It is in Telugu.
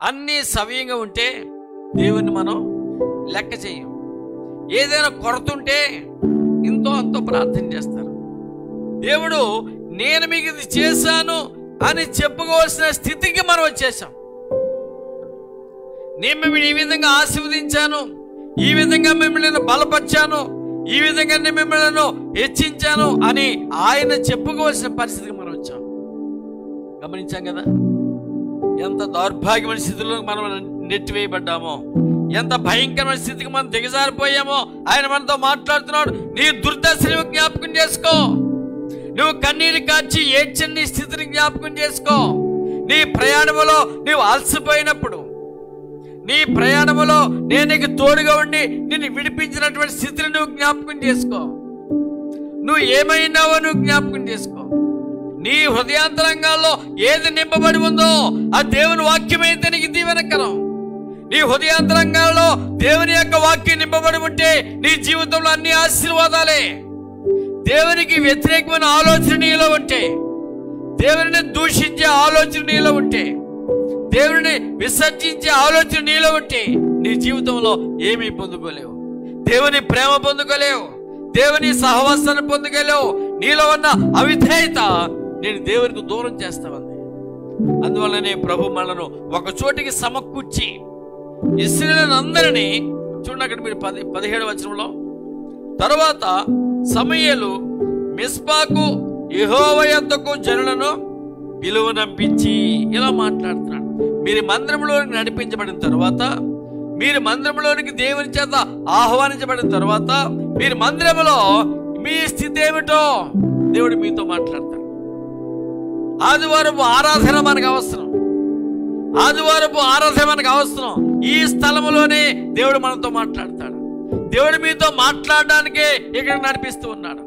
అన్నీ సవ్యంగా ఉంటే దేవుణ్ణి మనం లెక్క చేయం. ఏదైనా కొరత ఉంటే ఇంతో అంతో ప్రార్థన చేస్తారు. దేవుడు నేను మీకు ఇది చేశాను అని చెప్పుకోవాల్సిన స్థితికి మనం వచ్చేసాం. నేను మిమ్మల్ని ఈ విధంగా ఆశీర్వదించాను, ఈ విధంగా మిమ్మల్ని బలపరిచాను, ఈ విధంగా మిమ్మల్ని హెచ్చించాను అని ఆయన చెప్పుకోవాల్సిన పరిస్థితికి మనం వచ్చాం. గమనించాం కదా ఎంత దౌర్భాగ్యమైన స్థితిలో మనం నెట్టివేయబడ్డామో, ఎంత భయంకరమైన స్థితికి మనం దిగజారిపోయామో. ఆయన మనతో మాట్లాడుతున్నాడు. నీ దుర్దశను జ్ఞాపకం చేసుకో, నువ్వు కన్నీరు కార్చి ఏడ్చని నీ స్థితిని జ్ఞాపకం చేసుకో. నీ ప్రయాణములో నువ్వు అలసిపోయినప్పుడు, నీ ప్రయాణములో నేను నీకు తోడుగా ఉండి నిన్ను విడిపించినటువంటి స్థితిని నువ్వు జ్ఞాపకం చేసుకో. నువ్వు ఏమైనావో నువ్వు జ్ఞాపకం చేసుకో. నీ హృదయాంతరంగాల్లో ఏది నింపబడి ఉందో ఆ దేవుని వాక్యమైతే నీకు దీవెనకరం. నీ హృదయాంతరంగాల్లో దేవుని యొక్క వాక్యం నింపబడి ఉంటే నీ జీవితంలో అన్ని ఆశీర్వాదాలే. దేవునికి వ్యతిరేకమైన ఆలోచన నీలో ఉంటే, దేవుని దూషించే ఆలోచన నీలో ఉంటే, దేవుని విసర్జించే ఆలోచన నీలో ఉంటే నీ జీవితంలో ఏమీ పొందుకోలేవు. దేవుని ప్రేమ పొందుకోలేవు, దేవుని సహవాసాన్ని పొందుకోలేవు. నీలో ఉన్న అవిధేయత నేను దేవునికి దూరం చేస్తామంది. అందువల్లనే ప్రభు మనను ఒక చోటికి సమకూర్చి ఇశ్రాయేలు అందరినీ చూడండి. అక్కడ మీరు 17వ వచనంలో, తరువాత సమూయేలు మిస్పాకు యెహోవా యొద్దకు జనులను పిలువనంపించి ఇలా మాట్లాడుతున్నాడు. మీరు మందిరంలోనికి నడిపించబడిన తర్వాత, మీరు మందిరంలోనికి దేవుని చేత ఆహ్వానించబడిన తర్వాత, మీరు మందిరంలో మీ స్థితి ఏమిటో దేవుడు మీతో మాట్లాడతాడు. ఆదివారపు ఆరాధన మనకు అవసరం, ఆదివారపు ఆరాధన మనకు అవసరం. ఈ స్థలంలోనే దేవుడు మనతో మాట్లాడతాడు. దేవుడు మీతో మాట్లాడడానికే ఇక్కడ నడిపిస్తూ ఉన్నాడు.